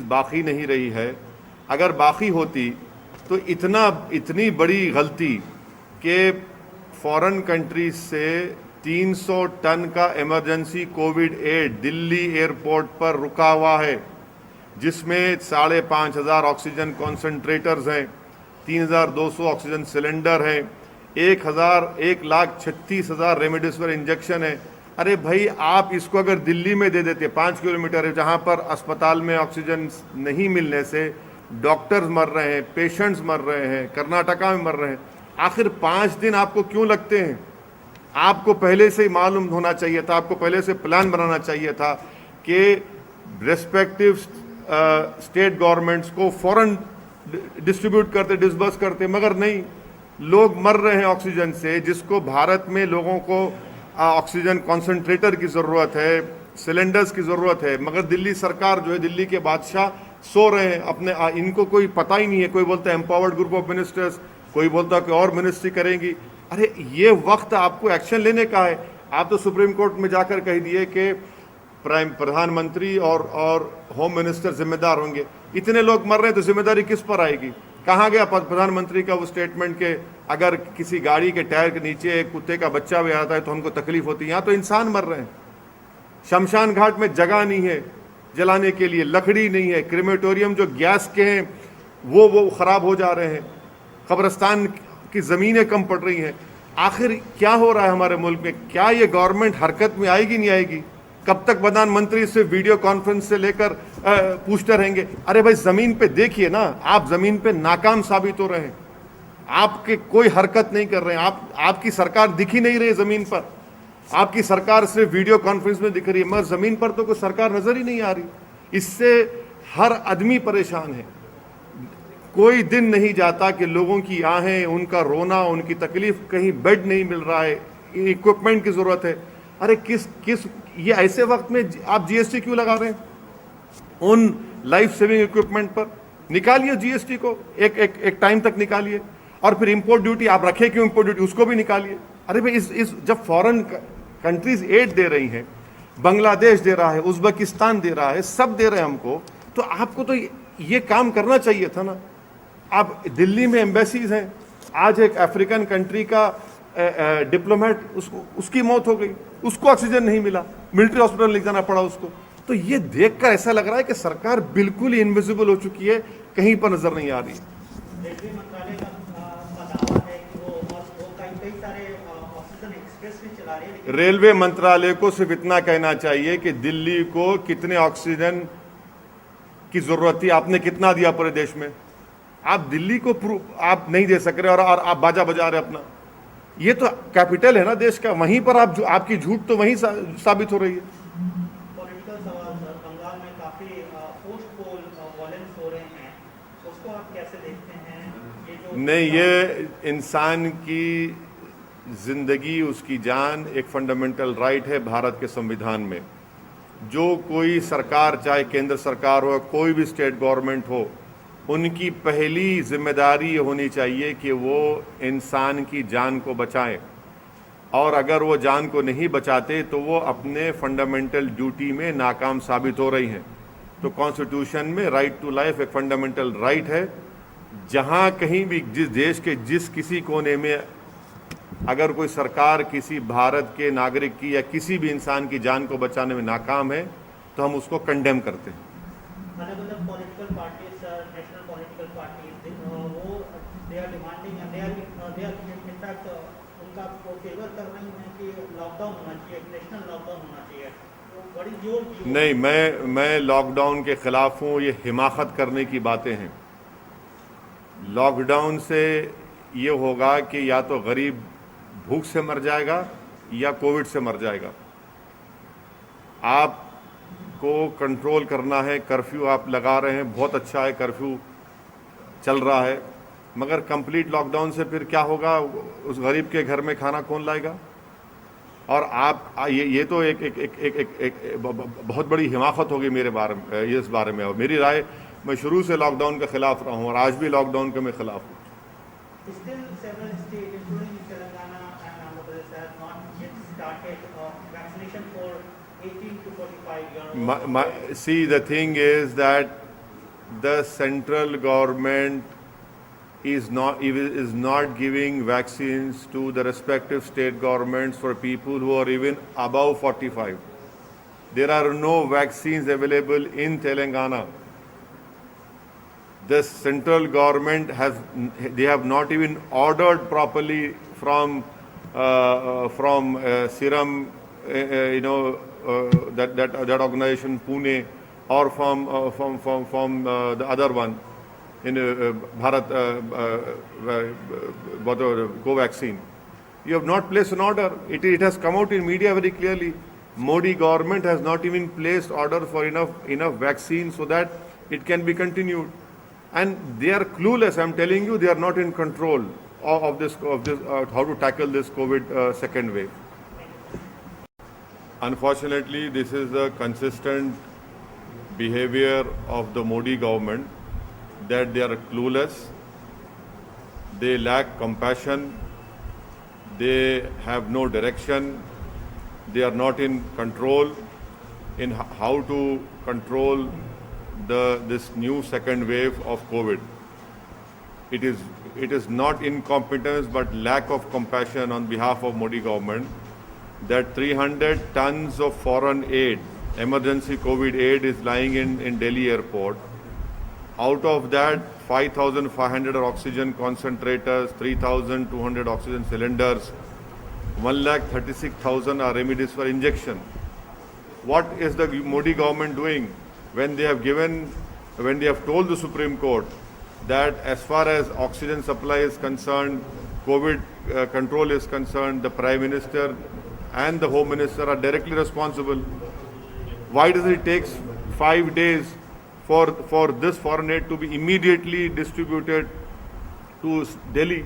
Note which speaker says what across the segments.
Speaker 1: बाकी नहीं रही है। अगर बाकी होती तो इतनी बड़ी गलती कि फॉरेन कंट्रीज से 300 टन का emergency covid aid Delhi airport पर रुका हुआ है, जिसमें 5,500 ऑक्सीजन कॉन्सेंट्रेटर्स हैं, 3,200 ऑक्सीजन सिलेंडर हैं, 1,36,000 रेमडेसिविर इंजेक्शन है। अरे भाई, आप इसको अगर दिल्ली में दे देते, 5 किलोमीटर है, जहां पर अस्पताल में ऑक्सीजन नहीं मिलने से डॉक्टर्स मर रहे हैं, पेशेंट्स मर रहे हैं, कर्नाटका में मर रहे हैं, आखिर 5 दिन आपको क्यों लगते हैं? आपको पहले से ही मालूम होना चाहिए था, आपको पहले से प्लान बनाना चाहिए था कि रेस्पेक्टिव स्टेट गवर्नमेंट्स को फौरन डिस्ट्रीब्यूट करते, डिसबर्स करते, मगर नहीं। लोग मर रहे हैं ऑक्सीजन से, जिसको भारत में लोगों को ऑक्सीजन कॉन्सेंट्रेटर की ज़रूरत है, सिलेंडर्स की ज़रूरत है, मगर दिल्ली सरकार जो है, दिल्ली के बादशाह सो रहे हैं अपने, इनको कोई पता ही नहीं है। कोई बोलता है एम्पावर्ड ग्रुप ऑफ मिनिस्टर्स, कोई बोलता है कि और मिनिस्ट्री करेंगी। अरे ये वक्त आपको एक्शन लेने का है। आप तो सुप्रीम कोर्ट में जाकर कह दिए कि प्रधानमंत्री और होम मिनिस्टर जिम्मेदार होंगे। इतने लोग मर रहे हैं तो जिम्मेदारी किस पर आएगी? कहाँ गया प्रधानमंत्री का वो स्टेटमेंट के अगर किसी गाड़ी के टायर के नीचे एक कुत्ते का बच्चा भी आता है तो हमको तकलीफ होती है? यहाँ तो इंसान मर रहे हैं। शमशान घाट में जगह नहीं है जलाने के लिए, लकड़ी नहीं है, क्रीमेटोरियम जो गैस के हैं वो खराब हो जा रहे हैं, कब्रिस्तान की ज़मीनें कम पड़ रही हैं। आखिर क्या हो रहा है हमारे मुल्क में? क्या ये गवर्नमेंट हरकत में आएगी, नहीं आएगी? कब तक प्रधानमंत्री से वीडियो कॉन्फ्रेंस से लेकर पूछते रहेंगे? अरे भाई, ज़मीन पे देखिए ना, आप ज़मीन पे नाकाम साबित हो रहे हैं, आपके कोई हरकत नहीं कर रहे हैं, आपकी सरकार दिख ही नहीं रही ज़मीन पर, आपकी सरकार सिर्फ वीडियो कॉन्फ्रेंस में दिख रही है, मगर ज़मीन पर तो कोई सरकार नज़र ही नहीं आ रही। इससे हर आदमी परेशान है। कोई दिन नहीं जाता कि लोगों की आहें, उनका रोना, उनकी तकलीफ, कहीं बेड नहीं मिल रहा है, इक्विपमेंट की ज़रूरत है। अरे किस ये ऐसे वक्त में आप जीएसटी क्यों लगा रहे हैं उन लाइफ सेविंग इक्विपमेंट पर? निकालिए जीएसटी को, एक टाइम तक निकालिए। और फिर इंपोर्ट ड्यूटी आप रखे क्यों? इंपोर्ट ड्यूटी उसको भी निकालिए। अरे भाई, इस जब फॉरेन कंट्रीज एड दे रही हैं, बांग्लादेश दे रहा है, उज्बेकिस्तान दे रहा है, सब दे रहे हैं हमको, तो आपको तो ये काम करना चाहिए था ना। आप दिल्ली में एम्बेसीज हैं, आज एक अफ्रीकन कंट्री का डिप्लोमेट, उसकी मौत हो गई, उसको ऑक्सीजन नहीं मिला, मिलिट्री हॉस्पिटल ले जाना पड़ा उसको। तो ये देखकर ऐसा लग रहा है कि सरकार बिल्कुल ही इनविजिबल हो चुकी है, कहीं पर नजर नहीं आ रही।
Speaker 2: रेलवे मंत्रालय का दावा है कि वो कई सारे ऑक्सीजन एक्सप्रेस भी चला रहे हैं।
Speaker 1: रेलवे मंत्रालय को सिर्फ इतना कहना चाहिए कि दिल्ली को कितने ऑक्सीजन की जरूरत थी, आपने कितना दिया पूरे देश में? आप दिल्ली को आप नहीं दे सक रहे और आप बाजा बजा रहे अपना। ये तो कैपिटल है ना देश का, वहीं पर आपकी झूठ तो वहीं साबित हो रही है।
Speaker 2: पॉलिटिकल सवाल सर, बंगाल में काफी पोस्ट पोल वॉयलेंस हो रहे हैं, उसको आप कैसे देखते हैं? ये जो
Speaker 1: नहीं, ये इंसान की जिंदगी, उसकी जान एक फंडामेंटल राइट है भारत के संविधान में। जो कोई सरकार, चाहे केंद्र सरकार हो, कोई भी स्टेट गवर्नमेंट हो, उनकी पहली जिम्मेदारी ये होनी चाहिए कि वो इंसान की जान को बचाएं, और अगर वो जान को नहीं बचाते तो वो अपने फंडामेंटल ड्यूटी में नाकाम साबित हो रही हैं। तो कॉन्स्टिट्यूशन में राइट टू लाइफ एक फंडामेंटल राइट है। जहाँ कहीं भी जिस देश के जिस किसी कोने में अगर कोई सरकार किसी भारत के नागरिक की या किसी भी इंसान की जान को बचाने में नाकाम है तो हम उसको कंडेम करते हैं।
Speaker 2: अलग अलग political parties, national political parties, वो they are demanding and they are in fact उनका फेवर कर रही हैं कि लॉकडाउन होना चाहिए, नेशनल लॉकडाउन होना चाहिए। तो बड़ी जोर की
Speaker 1: नहीं, मैं लॉकडाउन के खिलाफ हूँ। ये हिमाकत करने की बातें हैं। लॉकडाउन से ये होगा कि या तो गरीब भूख से मर जाएगा या कोविड से मर जाएगा। आपको कंट्रोल करना है। कर्फ्यू आप लगा रहे हैं, बहुत अच्छा है, कर्फ्यू चल रहा है, मगर कंप्लीट लॉकडाउन से फिर क्या होगा? उस गरीब के घर में खाना कौन लाएगा? और आप ये तो एक बहुत बड़ी हिमाकत होगी मेरे बारे में, इस बारे में। और मेरी राय, मैं शुरू से लॉकडाउन के खिलाफ रहा हूँ और आज भी लॉकडाउन के मैं खिलाफ हूँ।
Speaker 2: Still, several states, including Telangana and Andhra Pradesh, have not yet started vaccination for 18 to 45 years.
Speaker 1: See, the thing is that the central government is not giving vaccines to the respective state governments for people who are even above 45. There are no vaccines available in Telangana. The central government they have not even ordered properly from Serum, that organization Pune, or from the other one in Bharat Covaxin. You have not placed an order. It has come out in media very clearly. Modi government has not even placed order for enough vaccine so that it can be continued. And they are clueless. I'm telling you, they are not in control of this how to tackle this COVID second wave. Unfortunately, this is a consistent behavior of the Modi government, that they are clueless, they lack compassion, they have no direction, they are not in control in how to control this new second wave of COVID. It is not incompetence but lack of compassion on behalf of Modi government that 300 tons of foreign aid, emergency COVID aid, is lying in Delhi airport. Out of that, 5,500 are oxygen concentrators, 3,200 oxygen cylinders, 1,36,000 are remdesivir injection. What is the Modi government doing when they have told the Supreme Court that as far as oxygen supply is concerned, COVID control is concerned, the Prime Minister and the Home Minister are directly responsible? Why does it take 5 days for this foreign aid to be immediately distributed to Delhi?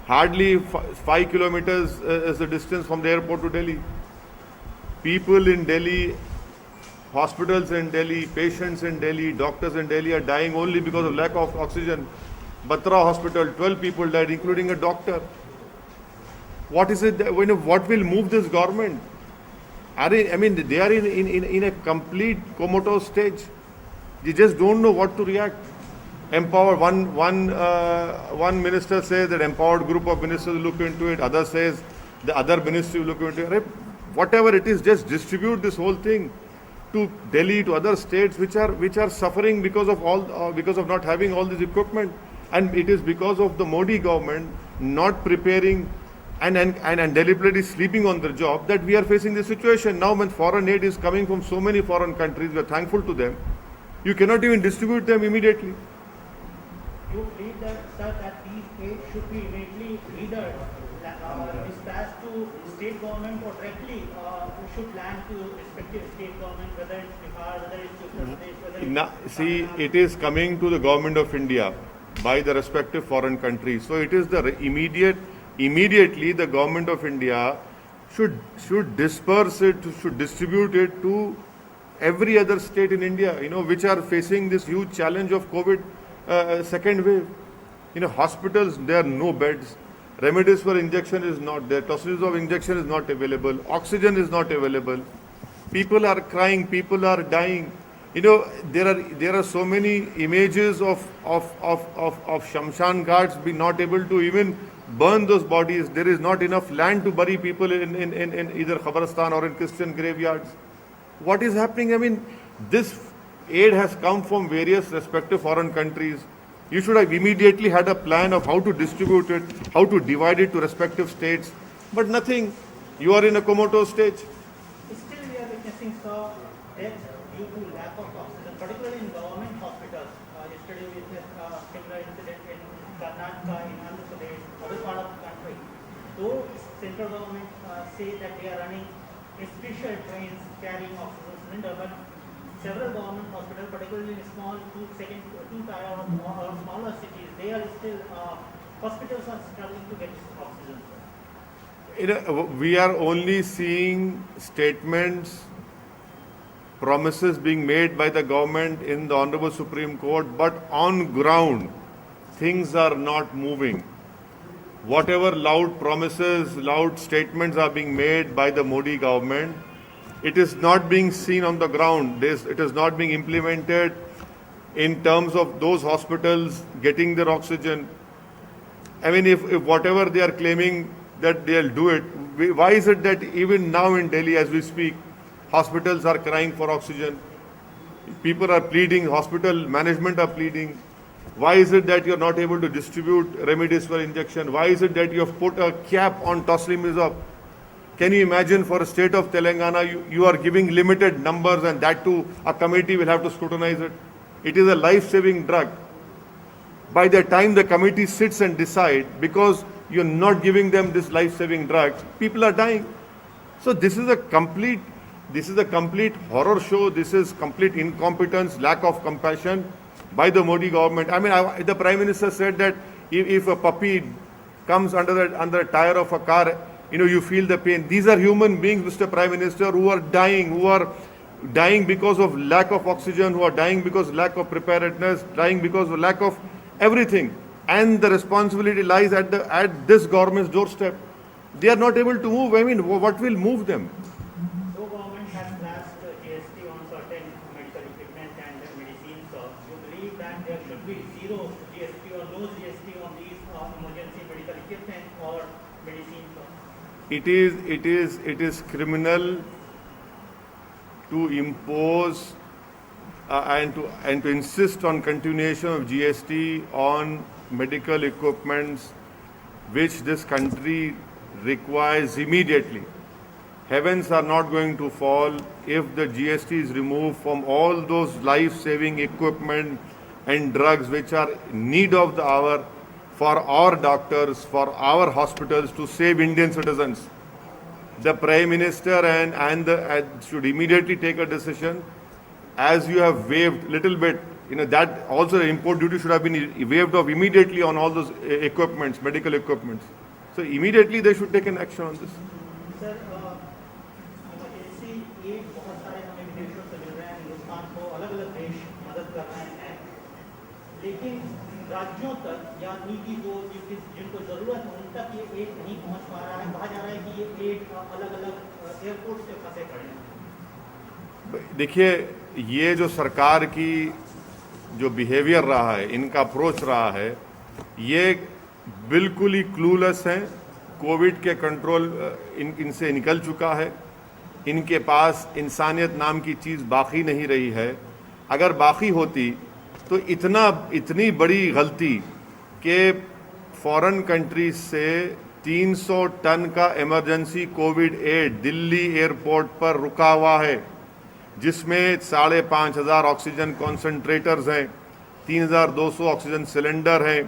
Speaker 1: Hardly 5 kilometers is the distance from the airport to Delhi. People in Delhi, hospitals in Delhi, patients in Delhi, doctors in Delhi are dying only because of lack of oxygen. Batra Hospital, 12 people died, including a doctor. What is it? What will move this government? They are in a complete comatose stage. They just don't know what to react. Empower one minister says that empowered group of ministers look into it. Other says the other ministry will look into it. Whatever it is, just distribute this whole thing to Delhi, to other states which are suffering because of not having all this equipment. And it is because of the Modi government not preparing and deliberately sleeping on their job that we are facing this situation. Now when foreign aid is coming from so many foreign countries, we are thankful to them. You cannot even distribute them immediately.
Speaker 2: You believe that, sir, that these aid should be immediately either dispatched to state government or directly should land to respective state government, whether it's Bihar, whether it's Uttar Pradesh, whether it's
Speaker 1: See, it is coming to the government of India by the respective foreign countries. So it is immediately the government of India should disperse it, should distribute it to every other state in India, which are facing this huge challenge of COVID second wave. Hospitals, there are no beds. Remdesivir injection is not there. Tocilizumab injection is not available. Oxygen is not available. People are crying. People are dying. There are so many images of Shamshan Ghats being not able to even burn those bodies. There is not enough land to bury people in either Khabristan or in Christian graveyards. What is happening? This aid has come from various respective foreign countries. You should have immediately had a plan of how to distribute it, how to divide it to respective states. But nothing. You are in a comatose stage.
Speaker 2: Still, we are witnessing deaths due to lack of oxygen, particularly in government hospitals. Yesterday, we witnessed a similar incident in Karnataka, in Andhra Pradesh, other part of the country. Though central government say that they are running special trains carrying oxygen cylinder, but several government hospitals, particularly in small two-tier or smaller cities, they are still hospitals are struggling to get oxygen.
Speaker 1: We are only seeing statements, promises being made by the government in the Honorable Supreme Court, but on ground, things are not moving. Whatever loud promises, loud statements are being made by the Modi government, it is not being seen on the ground. It is not being implemented. in terms of those hospitals getting their oxygen. I mean, if whatever they are claiming that they'll do it, why is it that even now in Delhi as we speak, hospitals are crying for oxygen? People are pleading, hospital management are pleading. Why is it that you're not able to distribute remdesivir injection? Why is it that you have put a cap on tocilizumab? Can you imagine for a state of Telangana, you are giving limited numbers and that too, a committee will have to scrutinize it? It is a life-saving drug. By the time the committee sits and decide, because you're not giving them this life-saving drug, people are dying. So this is a complete horror show. This is complete incompetence, lack of compassion by the Modi government. I mean, the Prime Minister said that if a puppy comes under the tire of a car, you feel the pain. These are human beings, Mr. Prime Minister, who are dying because of lack of oxygen, who are dying because of lack of preparedness, dying because of lack of everything. And the responsibility lies at this government's doorstep. They are not able to move. I mean, what will move them?
Speaker 2: So government has slashed GST on certain medical equipment and medicines. You believe that there should be zero GST or no GST on these emergency medical equipment or medicines?
Speaker 1: It is criminal to impose and to insist on continuation of GST on medical equipments which this country requires immediately. Heavens are not going to fall if the GST is removed from all those life-saving equipment and drugs which are in need of the hour for our doctors, for our hospitals to save Indian citizens. The Prime Minister and should immediately take a decision. As you have waived little bit, that also the import duty should have been waived off immediately on all those equipments, medical equipments. So immediately they should take an action on this.
Speaker 2: Sir emergency aid बहुत सारे हमें विदेशों से मिल रहे हैं, हिंदुस्तान को अलग अलग देश मदद कर रहे हैं, लेकिन राज्यों तक या निजी को जिनको जरूरत है उन तक ये एड नहीं पहुंच पा रहा है। कहा जा रहा है कि ये एड अलग अलग एयरपोर्ट से फंसे पड़े हैं।
Speaker 1: देखिए, ये जो सरकार की जो बिहेवियर रहा है, इनका अप्रोच रहा है, ये बिल्कुल ही क्लूलेस हैं। कोविड के कंट्रोल इनसे निकल चुका है। इनके पास इंसानियत नाम की चीज़ बाकी नहीं रही है। अगर बाकी होती तो इतनी बड़ी गलती कि फॉरेन कंट्रीज से 300 टन का emergency covid aid Delhi airport पर रुका हुआ है, जिसमें 5,500 ऑक्सीजन कॉन्सेंट्रेटर्स हैं, 3,200 ऑक्सीजन सिलेंडर हैं,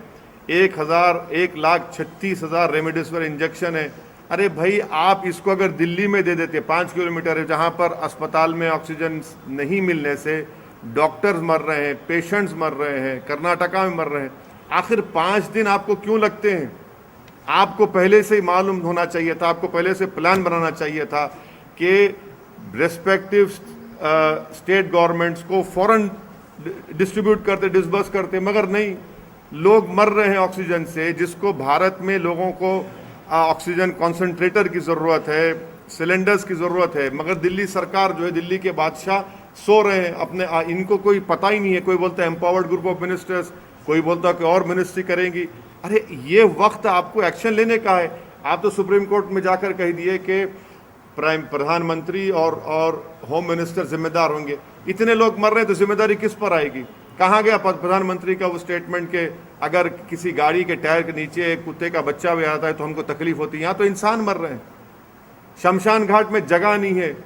Speaker 1: 1,36,000 रेमडेसिविर इंजेक्शन है। अरे भाई, आप इसको अगर दिल्ली में दे देते, 5 किलोमीटर है, जहां पर अस्पताल में ऑक्सीजन नहीं मिलने से डॉक्टर्स मर रहे हैं, पेशेंट्स मर रहे हैं, कर्नाटका में मर रहे हैं, आखिर 5 दिन आपको क्यों लगते हैं? आपको पहले से ही मालूम होना चाहिए था, आपको पहले से प्लान बनाना चाहिए था कि रेस्पेक्टिव स्टेट गवर्नमेंट्स को फौरन डिस्ट्रीब्यूट करते, डिसबर्स करते, मगर नहीं। लोग मर रहे हैं ऑक्सीजन से, जिसको भारत में लोगों को ऑक्सीजन कॉन्सेंट्रेटर की ज़रूरत है, सिलेंडर्स की ज़रूरत है, मगर दिल्ली सरकार जो है, दिल्ली के बादशाह सो रहे हैं अपने, इनको कोई पता ही नहीं है। कोई बोलता है एम्पावर्ड ग्रुप ऑफ मिनिस्टर्स, कोई बोलता है कि और मिनिस्ट्री करेंगी। अरे ये वक्त आपको एक्शन लेने का है। आप तो सुप्रीम कोर्ट में जाकर कह दिए कि प्रधानमंत्री और होम मिनिस्टर जिम्मेदार होंगे। इतने लोग मर रहे हैं तो जिम्मेदारी किस पर आएगी? कहाँ गया प्रधानमंत्री का वो स्टेटमेंट के अगर किसी गाड़ी के टायर के नीचे एक कुत्ते का बच्चा भी आता है तो हमको तकलीफ होती है? यहाँ तो इंसान मर रहे हैं। शमशान घाट में जगह नहीं है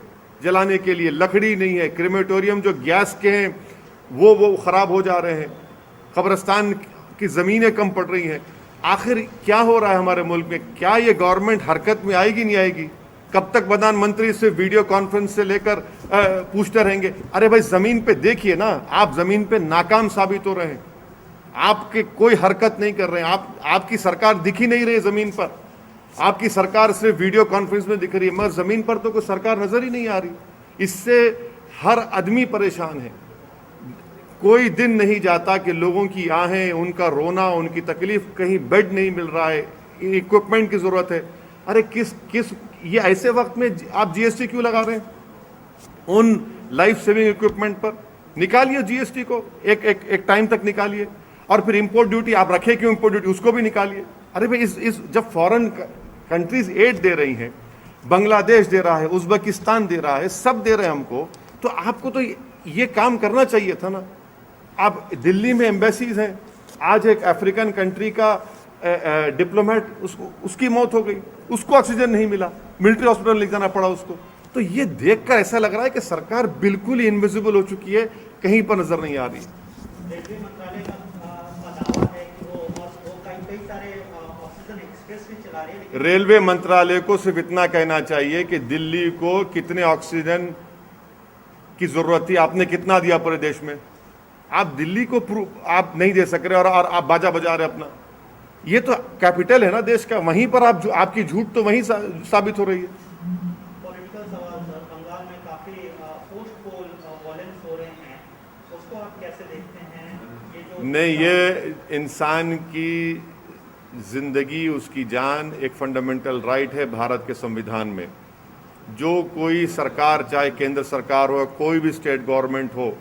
Speaker 1: जलाने के लिए, लकड़ी नहीं है, क्रेमेटोरियम जो गैस के हैं वो खराब हो जा रहे हैं, कब्रिस्तान की ज़मीनें कम पड़ रही हैं। आखिर क्या हो रहा है हमारे मुल्क में? क्या ये गवर्नमेंट हरकत में आएगी नहीं आएगी? कब तक प्रधानमंत्री से वीडियो कॉन्फ्रेंस से लेकर पूछते रहेंगे? अरे भाई, ज़मीन पे देखिए ना, आप ज़मीन पे नाकाम साबित हो रहे हैं। आपके कोई हरकत नहीं कर रहे हैं, आपकी सरकार दिख ही नहीं रही ज़मीन पर। आपकी सरकार सिर्फ वीडियो कॉन्फ्रेंस में दिख रही है, मगर ज़मीन पर तो कोई सरकार नज़र ही नहीं आ रही। इससे हर आदमी परेशान है। कोई दिन नहीं जाता कि लोगों की आहें, उनका रोना, उनकी तकलीफ, कहीं बेड नहीं मिल रहा है, इक्विपमेंट की ज़रूरत है। अरे किस ये ऐसे वक्त में आप जीएसटी क्यों लगा रहे हैं उन लाइफ सेविंग इक्विपमेंट पर? निकालिए जीएसटी को, एक टाइम तक निकालिए, और फिर इंपोर्ट ड्यूटी आप रखे क्यों, इंपोर्ट ड्यूटी उसको भी निकालिए। अरे भाई इस जब फॉरेन कंट्रीज एड दे रही हैं, बांग्लादेश दे रहा है, उज्बेकिस्तान दे रहा है, सब दे रहे हैं हमको, तो आपको तो ये काम करना चाहिए था ना। आप दिल्ली में एम्बेसीज हैं, आज एक अफ्रीकन कंट्री का डिप्लोमेट उसकी मौत हो गई, उसको ऑक्सीजन नहीं मिला, मिलिट्री हॉस्पिटल ले जाना पड़ा उसको। तो ये देखकर ऐसा लग रहा है कि सरकार बिल्कुल ही इनविजिबल हो चुकी है, कहीं पर नजर नहीं आ रही।
Speaker 2: रेलवे मंत्रालय का दावा है कि वो कई सारे ऑक्सीजन एक्सप्रेस भी चला रहे हैं।
Speaker 1: रेलवे मंत्रालय को सिर्फ इतना कहना चाहिए कि दिल्ली को कितने ऑक्सीजन की जरूरत थी, आपने कितना दिया पूरे देश में। आप दिल्ली को आप नहीं दे सक रहे और आप बाजा बजा रहे अपना। ये तो कैपिटल है ना देश का, वहीं पर आपकी झूठ तो वहीं साबित हो रही है।
Speaker 2: पॉलिटिकल सवाल सर, बंगाल में काफी पोस्ट पोल वॉयलेंस हो रहे हैं, उसको आप कैसे देखते हैं? ये जो
Speaker 1: नहीं, ये इंसान की जिंदगी, उसकी जान एक फंडामेंटल राइट है भारत के संविधान में। जो कोई सरकार, चाहे केंद्र सरकार हो, कोई भी स्टेट गवर्नमेंट हो,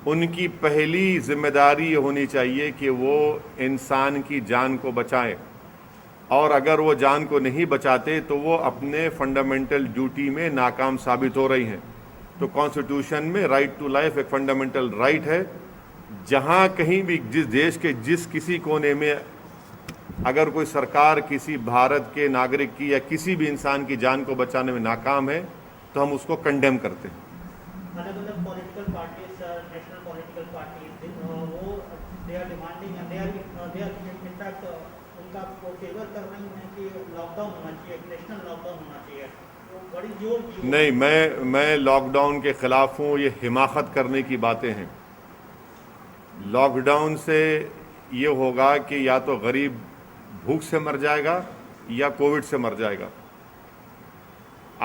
Speaker 1: उनकी पहली जिम्मेदारी ये होनी चाहिए कि वो इंसान की जान को बचाएं, और अगर वो जान को नहीं बचाते तो वो अपने फंडामेंटल ड्यूटी में नाकाम साबित हो रही हैं। तो कॉन्स्टिट्यूशन में राइट टू लाइफ एक फंडामेंटल राइट है। जहाँ कहीं भी जिस देश के जिस किसी कोने में अगर कोई सरकार किसी भारत के नागरिक की या किसी भी इंसान की जान को बचाने में नाकाम है तो हम उसको कंडेम करते हैं।
Speaker 2: अलग अलग political parties, national political parties, वो they are demanding and they are in fact उनका वो फेवर कर रही हैं कि लॉकडाउन होना चाहिए, नेशनल लॉकडाउन होना चाहिए। तो बड़ी जोर
Speaker 1: नहीं, मैं लॉकडाउन के खिलाफ हूँ। ये हिमाकत करने की बातें हैं। लॉकडाउन से ये होगा कि या तो गरीब भूख से मर जाएगा या कोविड से मर जाएगा।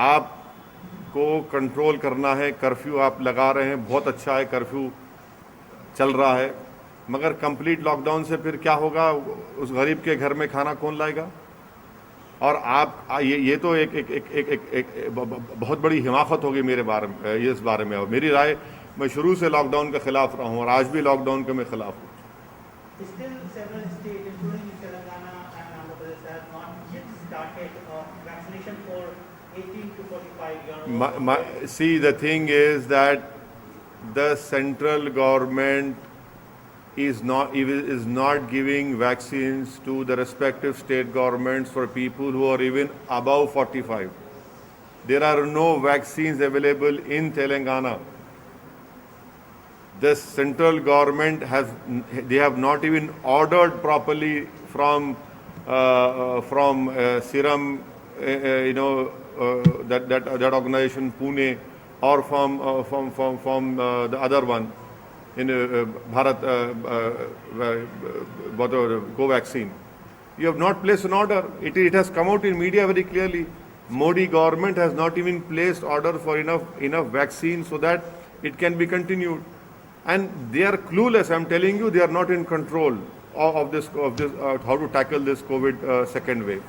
Speaker 1: आपको कंट्रोल करना है। कर्फ्यू आप लगा रहे हैं, बहुत अच्छा है, कर्फ्यू चल रहा है, मगर कंप्लीट लॉकडाउन से फिर क्या होगा? उस गरीब के घर में खाना कौन लाएगा? और आप ये तो एक बहुत बड़ी हिमाकत होगी मेरे बारे में, ये इस बारे में। और मेरी राय, मैं शुरू से लॉकडाउन के खिलाफ रहा हूँ और आज भी लॉकडाउन के मैं खिलाफ हूँ।
Speaker 2: Still, several states, including Telangana and Andhra Pradesh, have not yet started vaccination for 18 to 45-year-olds.
Speaker 1: See, the thing is that the central government is not giving vaccines to the respective state governments for people who are even above 45. There are no vaccines available in Telangana. The central government they have not even ordered properly from Serum, that organization Pune, or from the other one in Bharat Covaxin. You have not placed an order. It has come out in media very clearly. Modi government has not even placed order for enough vaccine so that it can be continued. And they are clueless. I'm telling you, they are not in control of this how to tackle this COVID second wave.